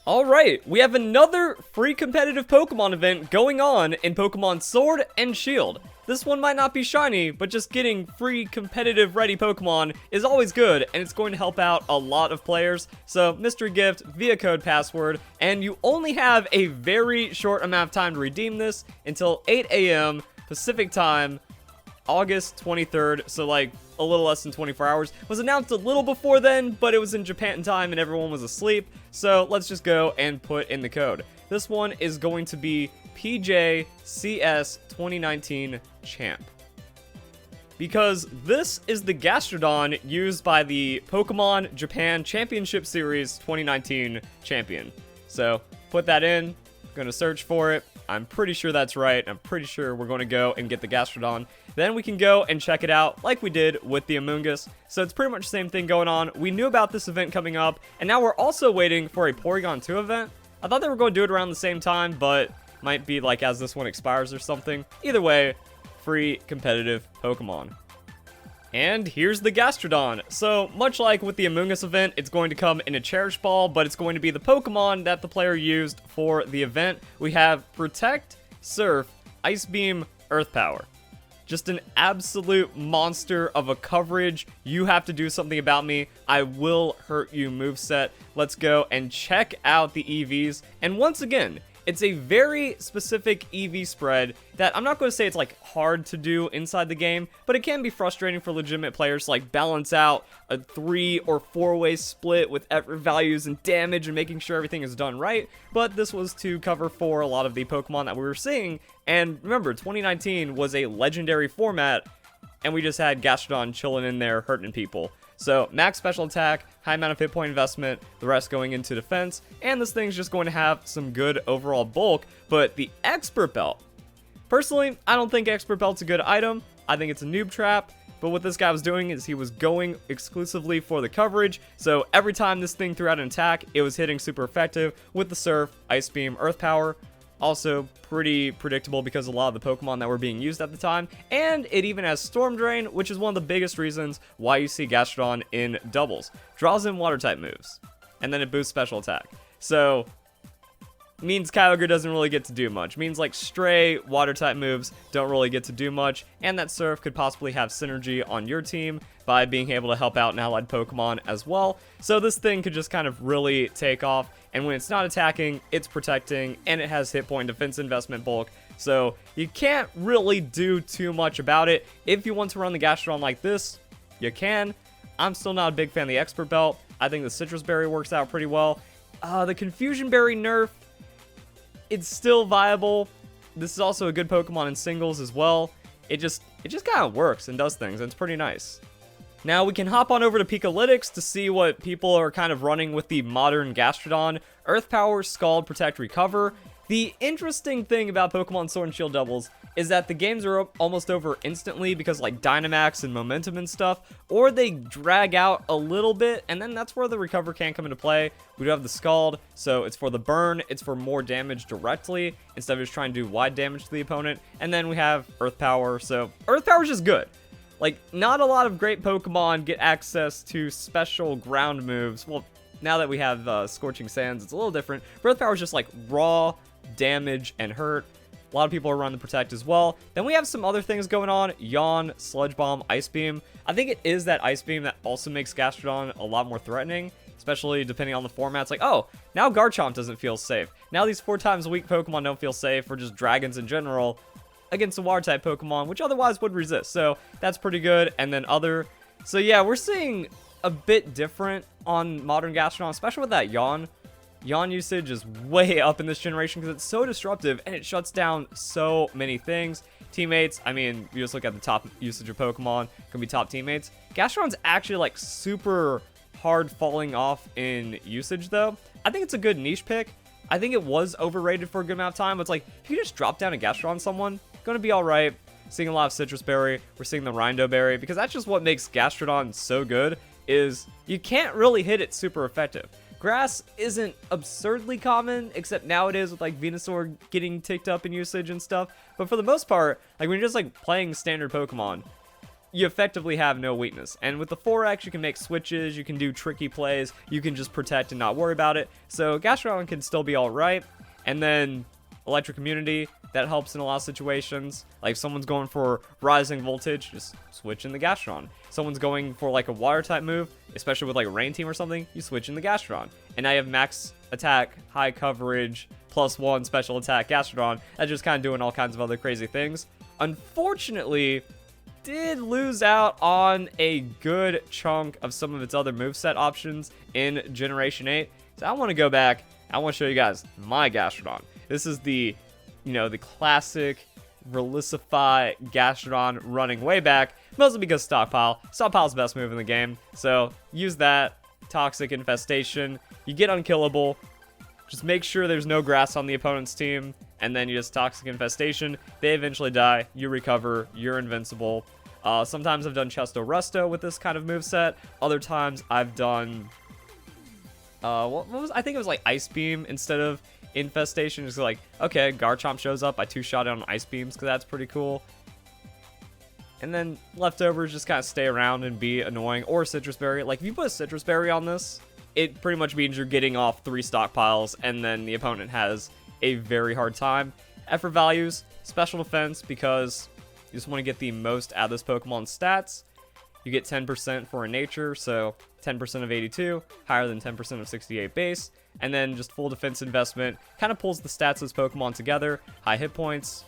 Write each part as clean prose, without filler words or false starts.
Alright, we have another free competitive Pokemon event going on in Pokemon Sword and Shield. This one might not be shiny, but just getting free competitive ready Pokemon is always good, and it's going to help out a lot of players. So, mystery gift via code password, and you only have a very short amount of time to redeem this until 8 a.m. Pacific time, August 23rd, so like a little less than 24 hours. It was announced a little before then, but it was in Japan time and everyone was asleep, so let's just go and put in the code. This one is going to be PJCS 2019 Champ. Because this is the Gastrodon used by the Pokemon Japan Championship Series 2019 champion. So, put that in, gonna search for it. I'm pretty sure that's right. I'm pretty sure we're going to go and get the Gastrodon. Then we can go and check it out like we did with the Amoongus. So it's pretty much the same thing going on. We knew about this event coming up, and now we're also waiting for a Porygon 2 event. I thought they were going to do it around the same time, but might be like as this one expires or something. Either way, free competitive Pokemon. And here's the Gastrodon. So, much like with the Amoongus event, it's going to come in a Cherish Ball, but it's going to be the Pokemon that the player used for the event. We have Protect, Surf, Ice Beam, Earth Power. Just an absolute monster of a coverage. You have to do something about me. I will hurt you moveset. Let's go and check out the EVs. And once again, it's a very specific EV spread that I'm not going to say it's like hard to do inside the game, but it can be frustrating for legitimate players to like balance out a 3 or 4-way split with effort values and damage and making sure everything is done right. But this was to cover for a lot of the Pokemon that we were seeing. And remember, 2019 was a legendary format, and we just had Gastrodon chilling in there hurting people. So, max special attack, high amount of hit point investment, the rest going into defense, and this thing's just going to have some good overall bulk. But the Expert Belt, personally, I don't think Expert Belt's a good item. I think it's a noob trap, but what this guy was doing is he was going exclusively for the coverage, so every time this thing threw out an attack, it was hitting super effective with the Surf, Ice Beam, Earth Power. Also pretty predictable because a lot of the Pokemon that were being used at the time, and it even has Storm Drain, which is one of the biggest reasons why you see Gastrodon in doubles. Draws in water type moves, and then it boosts special attack. So, means Kyogre doesn't really get to do much. Means like stray water type moves don't really get to do much, and that Surf could possibly have synergy on your team by being able to help out an allied Pokemon as well. So this thing could just kind of really take off, and when it's not attacking, it's protecting, and it has hit point defense investment bulk. So you can't really do too much about it. If you want to run the Gastrodon like this, you can. I'm still not a big fan of the Expert Belt. I think the Citrus Berry works out pretty well. The Confusion Berry nerf, it's still viable. This is also a good Pokemon in singles as well. It just kind of works and does things, and it's pretty nice. Now we can hop on over to Pikalytics to see what people are kind of running with the modern Gastrodon. Earth Power, Scald, Protect, Recover. The interesting thing about Pokemon Sword and Shield doubles is that the games are almost over instantly because like Dynamax and Momentum and stuff, or they drag out a little bit, and then that's where the Recover can come into play. We do have the Scald, so it's for the burn, it's for more damage directly instead of just trying to do wide damage to the opponent. And then we have Earth Power, so Earth Power is just good. Like, not a lot of great Pokemon get access to special ground moves. Well, now that we have Scorching Sands, it's a little different. Earth Power is just like raw damage and hurt. A lot of people are running the Protect as well. Then we have some other things going on. Yawn, Sludge Bomb, Ice Beam. I think it is that Ice Beam that also makes Gastrodon a lot more threatening, especially depending on the formats. Like, oh, now Garchomp doesn't feel safe. Now these 4 times a week Pokemon don't feel safe, or just dragons in general, against a water type Pokemon, which otherwise would resist. So that's pretty good. And then other. So yeah, we're seeing a bit different on modern Gastrodon, especially with that Yawn. Yawn usage is way up in this generation because it's so disruptive and it shuts down so many things. Teammates, I mean, you just look at the top usage of Pokemon, can be top teammates. Gastrodon's actually like super hard falling off in usage though. I think it's a good niche pick. I think it was overrated for a good amount of time, but it's like, if you just drop down a Gastrodon on someone, gonna be alright. Seeing a lot of Citrus Berry, we're seeing the Rindo Berry, because that's just what makes Gastrodon so good, is you can't really hit it super effective. Grass isn't absurdly common, except now it is with like Venusaur getting ticked up in usage and stuff, but for the most part, like when you're just like playing standard Pokemon, you effectively have no weakness. And with the 4X, you can make switches, you can do tricky plays, you can just protect and not worry about it. So Gastrodon can still be alright. And then Electric Immunity, that helps in a lot of situations. Like if someone's going for Rising Voltage, just switch in the Gastrodon. Someone's going for like a Water type move, especially with like a Rain Team or something, you switch in the Gastrodon. And now you have max attack, high coverage, +1 special attack Gastrodon. That's just kind of doing all kinds of other crazy things. Unfortunately, did lose out on a good chunk of some of its other moveset options in Generation 8. So I want to go back. I want to show you guys my Gastrodon. This is the, the classic Verlisify Gastrodon running way back, mostly because Stockpile. Stockpile's the best move in the game. So use that. Toxic Infestation. You get unkillable. Just make sure there's no grass on the opponent's team, and then you just Toxic Infestation. They eventually die. You recover. You're invincible. Sometimes I've done Chesto Resto with this kind of moveset. Other times I've done... I think it was like Ice Beam instead of Infestation. Just like, okay, Garchomp shows up. I two-shot it on Ice Beams because that's pretty cool. And then leftovers just kind of stay around and be annoying. Or Citrus Berry. Like, if you put a Citrus Berry on this, it pretty much means you're getting off 3 stockpiles, and then the opponent has a very hard time. Effort values, Special Defense, because you just want to get the most out of this Pokemon's stats. You get 10% for a Nature, so 10% of 82, higher than 10% of 68 base. And then just full defense investment, kind of pulls the stats of this Pokemon together. High hit points.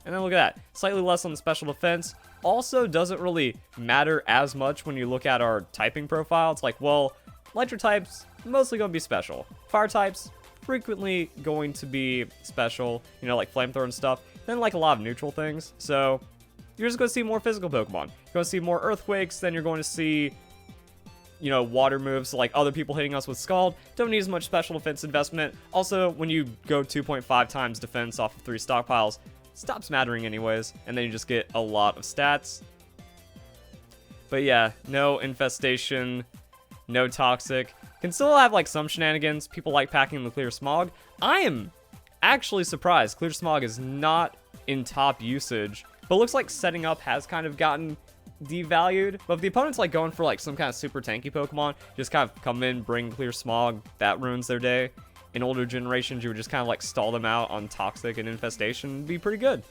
And then look at that, slightly less on the special defense. Also doesn't really matter as much when you look at our typing profile. It's like, well, Electric types, mostly going to be special. Fire types, frequently going to be special, like Flamethrower and stuff. Then like a lot of neutral things. So you're just going to see more physical Pokemon. You're going to see more Earthquakes, then you're going to see, water moves, like other people hitting us with Scald. Don't need as much special defense investment. Also, when you go 2.5 times defense off of 3 stockpiles, stops mattering anyways, and then you just get a lot of stats. But yeah, no Infestation, no Toxic. Can still have like some shenanigans. People like packing the Clear Smog. I am actually surprised Clear Smog is not in top usage, but looks like setting up has kind of gotten devalued. But if the opponent's like going for like some kind of super tanky Pokemon, just kind of come in, bring Clear Smog, that ruins their day. In older generations, you would just kind of like stall them out on Toxic and Infestation. It'd be pretty good.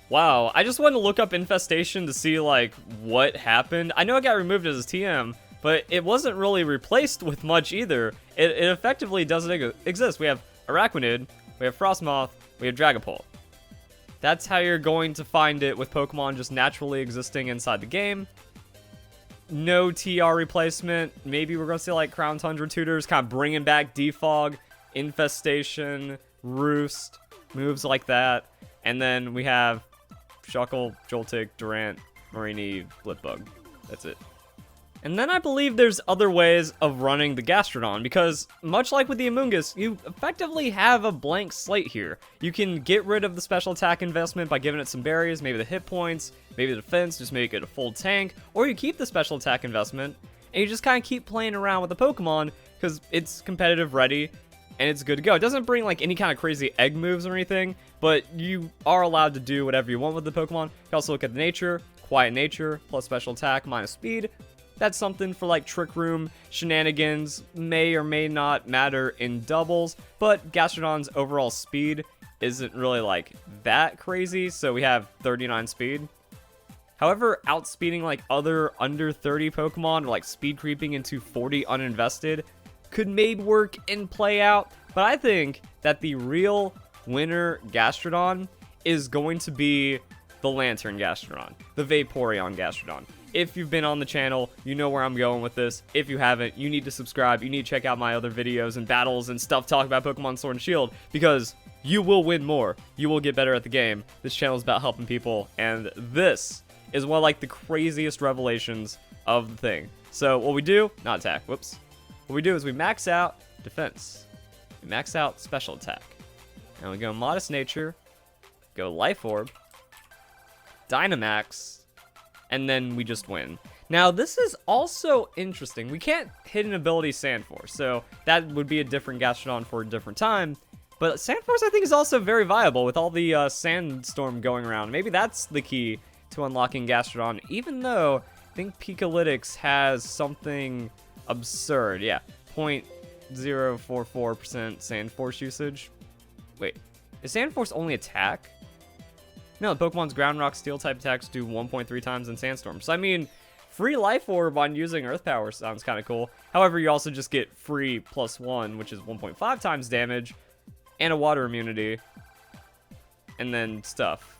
Wow, I just wanted to look up Infestation to see like what happened. I know it got removed as a TM, but it wasn't really replaced with much either. It effectively doesn't exist. We have Araquanid, we have Frostmoth, we have Dragapult. That's how you're going to find it with Pokemon just naturally existing inside the game. No TR replacement. Maybe we're going to see like Crown Tundra Tutors kind of bringing back Defog, Infestation, Roost, moves like that. And then we have Shuckle, Joltik, Durant, Marini, Blipbug. That's it. And then I believe there's other ways of running the Gastrodon, because much like with the Amoongus, you effectively have a blank slate here. You can get rid of the special attack investment by giving it some berries, maybe the hit points, maybe the defense, just make it a full tank, or you keep the special attack investment, and you just kind of keep playing around with the Pokemon, because it's competitive ready, and it's good to go. It doesn't bring like any kind of crazy egg moves or anything, but you are allowed to do whatever you want with the Pokemon. You can also look at the nature, quiet nature, plus special attack, minus speed. That's something for like Trick Room shenanigans, may or may not matter in doubles, but Gastrodon's overall speed isn't really like that crazy, so we have 39 speed. However, outspeeding like other under 30 Pokemon, or like speed creeping into 40 uninvested, could maybe work and play out, but I think that the real winner Gastrodon is going to be the Lantern Gastrodon, the Vaporeon Gastrodon. If you've been on the channel, you know where I'm going with this. If you haven't, you need to subscribe. You need to check out my other videos and battles and stuff talking about Pokemon Sword and Shield, because you will win more. You will get better at the game. This channel is about helping people, and this is one of like the craziest revelations of the thing. So what we do, not attack, whoops. What we do is we max out defense. We max out special attack. And we go Modest Nature, go Life Orb, Dynamax, and then we just win. Now, this is also interesting. We can't hit an ability Sandforce, so that would be a different Gastrodon for a different time. But Sandforce, I think, is also very viable with all the Sandstorm going around. Maybe that's the key to unlocking Gastrodon, even though I think Pikalytics has something absurd. Yeah, 0.044% Sand Force usage. Wait, is Sand Force only attack? No, Pokemon's Ground, Rock, Steel type attacks do 1.3 times in Sandstorm. So, I mean, free Life Orb on using Earth Power sounds kind of cool. However, you also just get free +1, which is 1.5 times damage, and a water immunity, and then stuff.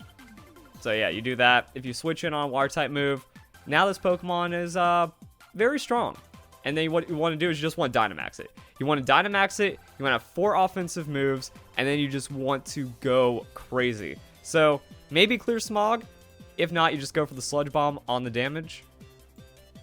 So, yeah, you do that. If you switch in on a Water type move, now this Pokemon is very strong. And then what you want to do is you just want to Dynamax it. You want to Dynamax it, you want to have 4 offensive moves, and then you just want to go crazy. So, maybe Clear Smog. If not, you just go for the Sludge Bomb on the damage.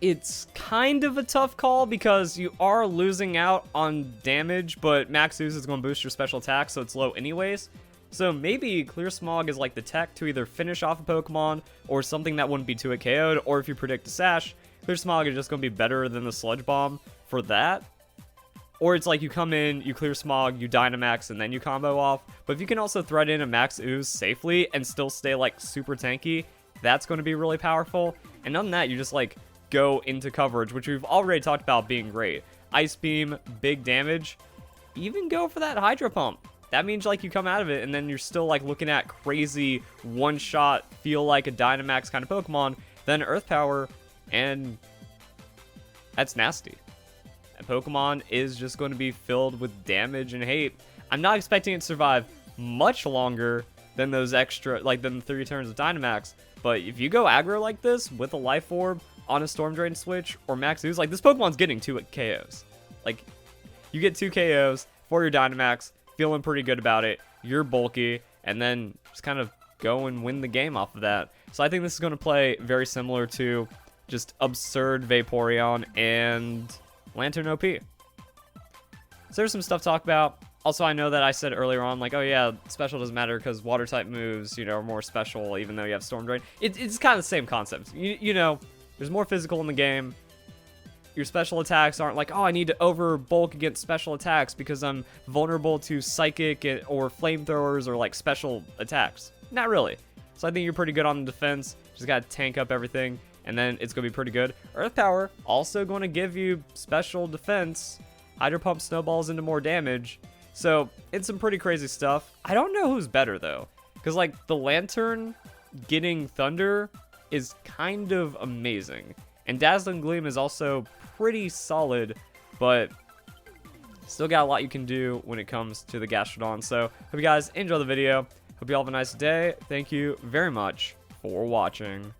It's kind of a tough call because you are losing out on damage, but Max Ooze is going to boost your special attack, so it's low anyways. So maybe Clear Smog is like the tech to either finish off a Pokemon or something that wouldn't be 2-hit KO'd, or if you predict a Sash, Clear Smog is just going to be better than the Sludge Bomb for that. Or it's like you come in, you Clear Smog, you Dynamax, and then you combo off. But if you can also thread in a Max Ooze safely and still stay like super tanky, that's going to be really powerful. And other than that, you just like go into coverage, which we've already talked about being great. Ice Beam, big damage. Even go for that Hydro Pump. That means like you come out of it and then you're still like looking at crazy one-shot, feel like a Dynamax kind of Pokemon, then Earth Power, and that's nasty. And Pokemon is just going to be filled with damage and hate. I'm not expecting it to survive much longer than those extra, like than the 3 turns of Dynamax, but if you go aggro like this with a Life Orb on a Storm Drain switch or Max Ooze, like this Pokemon's getting 2 KOs. Like, you get 2 KOs for your Dynamax, feeling pretty good about it, you're bulky, and then just kind of go and win the game off of that. So I think this is going to play very similar to just absurd Vaporeon and Lantern OP. So there's some stuff to talk about. Also, I know that I said earlier on, like, oh yeah, special doesn't matter because water type moves, you know, are more special even though you have Storm Drain. It's kind of the same concept. You know, there's more physical in the game. Your special attacks aren't like, oh, I need to over bulk against special attacks because I'm vulnerable to Psychic or Flamethrowers or like special attacks. Not really. So I think you're pretty good on the defense. Just gotta tank up everything, and then it's gonna be pretty good. Earth Power also going to give you special defense. Hydro Pump snowballs into more damage. So it's some pretty crazy stuff. I don't know who's better though, because like the Lantern getting Thunder is kind of amazing, and Dazzling Gleam is also pretty solid, but still got a lot you can do when it comes to the Gastrodon. So hope you guys enjoy the video. Hope you all have a nice day. Thank you very much for watching.